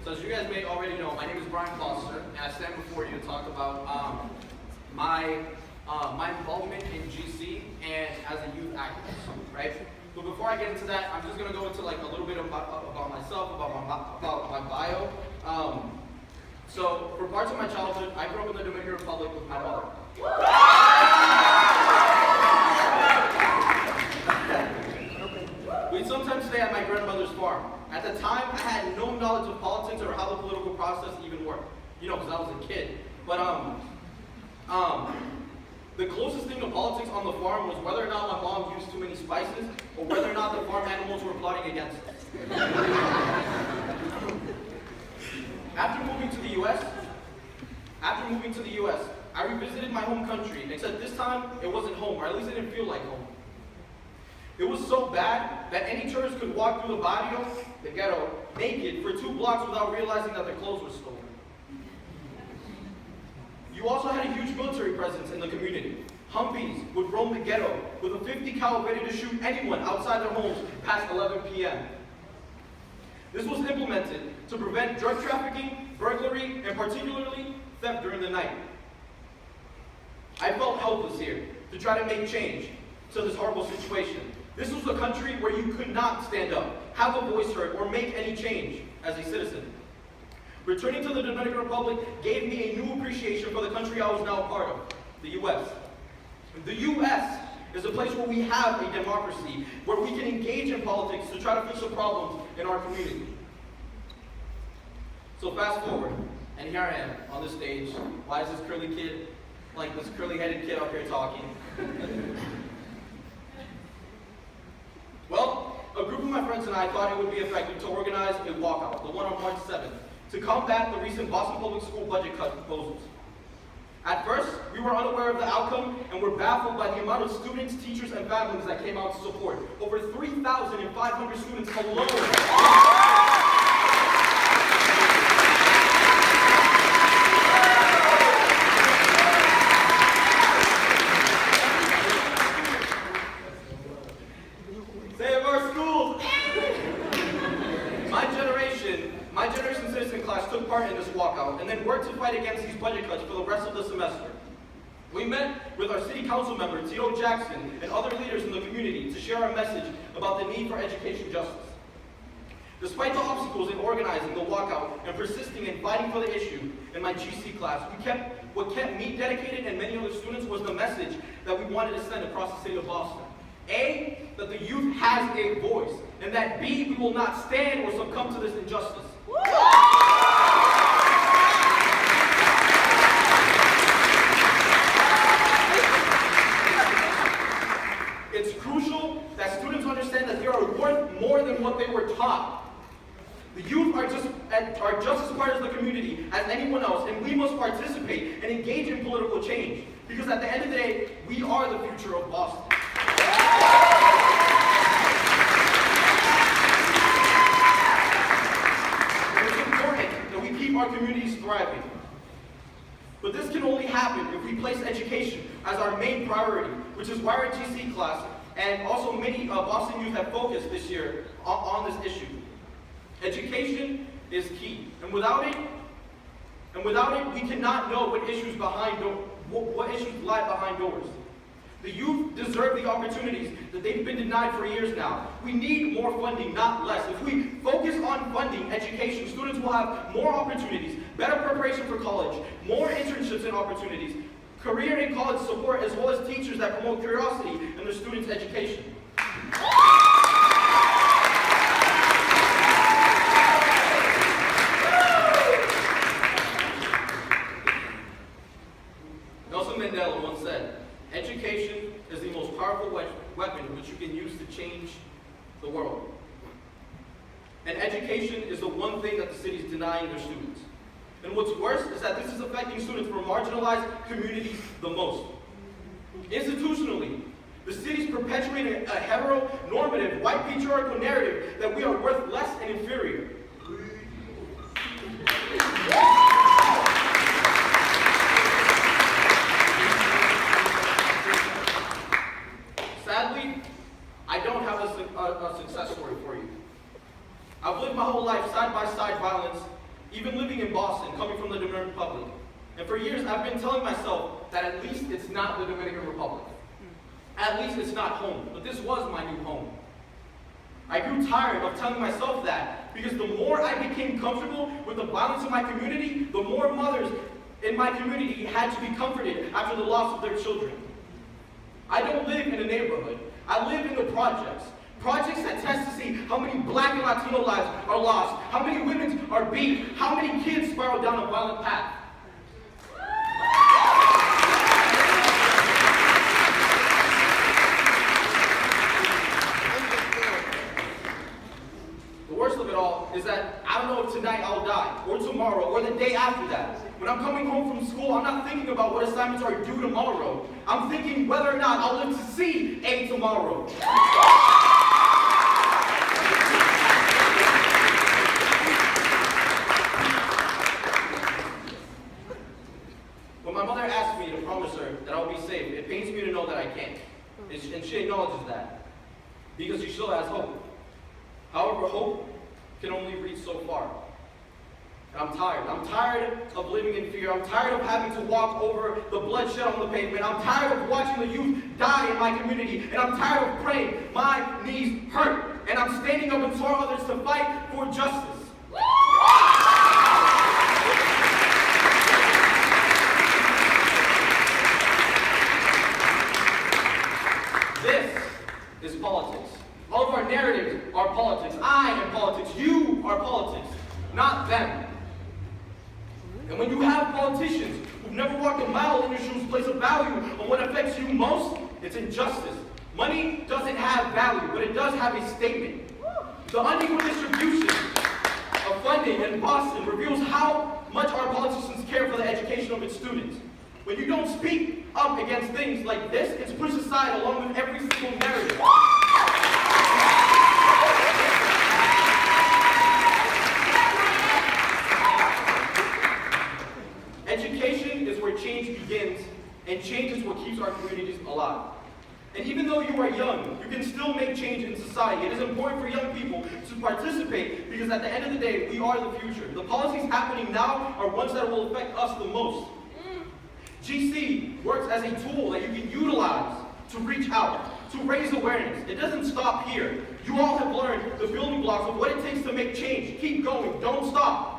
So as you guys may already know, my name is Brian Foster, and I stand before you to talk about my involvement in GC and as a youth activist, right? But before I get into that, I'm just gonna go into like a little bit about myself, about my bio. So for parts of my childhood, I grew up in the Dominican Republic with my mother. We'd sometimes stay at my grandmother's farm. At the time, I had no knowledge of politics or how the political process even worked. You know, because I was a kid. But the closest thing to politics on the farm was whether or not my mom used too many spices, or whether or not the farm animals were plotting against us. After moving to the U.S., I revisited my home country, except this time it wasn't home, or at least it didn't feel like home. It was so bad that any tourist could walk through the barrio, the ghetto, naked for 2 blocks without realizing that their clothes were stolen. You also had a huge military presence in the community. Humvees would roam the ghetto with a .50 cal ready to shoot anyone outside their homes past 11 p.m. This was implemented to prevent drug trafficking, burglary, and particularly theft during the night. I felt helpless here to try to make change to this horrible situation. This was a country where you could not stand up, have a voice heard, or make any change as a citizen. Returning to the Dominican Republic gave me a new appreciation for the country I was now a part of, the U.S. The U.S. is a place where we have a democracy, where we can engage in politics to try to fix the problems in our community. So fast forward, and here I am on the stage. Why is this curly kid, like this curly-headed kid up here talking? Well, a group of my friends and I thought it would be effective to organize a walkout, the one on March 7th, to combat the recent Boston Public School budget cut proposals. At first, we were unaware of the outcome and were baffled by the amount of students, teachers, and families that came out to support. Over 3,500 students alone. Save our schools! My generation citizen class took part in this walkout and then worked to fight against these budget cuts for the rest of the semester. We met with our city council member, T.O. Jackson, and other leaders in the community to share our message about the need for education justice. Despite the obstacles in organizing the walkout and persisting in fighting for the issue in my GC class, what kept me dedicated and many other students was the message that we wanted to send across the city of Boston. A, that the youth has a voice, and that B, we will not stand or succumb to this injustice. It's crucial that students understand that they are worth more than what they were taught. The youth are just as part of the community as anyone else, and we must participate and engage in political change, because at the end of the day, we are the future of Boston. It's important that we keep our communities thriving. But this can only happen if we place education as our main priority, which is why our GC class and also many Boston youth have focused this year on this issue. Education is key, and without it, we cannot know what issues lie behind doors. The youth deserve the opportunities that they've been denied for years now. We need more funding, not less. If we focus on funding education, students will have more opportunities, better preparation for college, more internships and opportunities, career and college support, as well as teachers that promote curiosity in their students' education. Nelson Mandela once said, "Education is the most powerful weapon which you can use to change the world." And education is the one thing that the city is denying their students. And what's worse is that this is affecting students from marginalized communities the most. Institutionally, the city is perpetuating a heteronormative, white patriarchal narrative that we are worth less and inferior. Sadly, I don't have a success story for you. I've lived my whole life side side-by-side violence, even living in Boston, coming from the Dominican Republic. And for years, I've been telling myself that at least it's not the Dominican Republic. At least it's not home, but this was my new home. I grew tired of telling myself that, because the more I became comfortable with the violence in my community, the more mothers in my community had to be comforted after the loss of their children. I don't live in a neighborhood. I live in the projects. Projects that test to see how many Black and Latino lives are lost, how many women are beat, how many kids spiral down a violent path. The worst of it all is that I don't know if tonight I'll die, or tomorrow, or the day after that. When I'm coming home from school, I'm not thinking about what assignments are due tomorrow. I'm thinking whether or not I'll live to see a tomorrow. When my mother asked me to promise her that I'll be safe, it pains me to know that I can't. And she acknowledges that, because she still has hope. However, hope can only reach so far. And I'm tired. I'm tired of living in fear. I'm tired of having to walk over the bloodshed on the pavement. I'm tired of watching the youth die in my community. And I'm tired of praying. My knees hurt. And I'm standing up and telling others to fight for justice. This is politics. All of our narratives are politics. I am politics. You are politics, not them. And when you have politicians who've never walked a mile in your shoes place a value on what affects you most, it's injustice. Money doesn't have value, but it does have a statement. The unequal distribution of funding in Boston reveals how much our politicians care for the education of its students. When you don't speak up against things like this, it's pushed aside along with every single narrative. Education is where change begins, and change is what keeps our communities alive. And even though you are young, you can still make change in society. It is important for young people to participate, because at the end of the day, we are the future. The policies happening now are ones that will affect us the most. GC works as a tool that you can utilize to reach out, to raise awareness. It doesn't stop here. You all have learned the building blocks of what it takes to make change. Keep going, don't stop.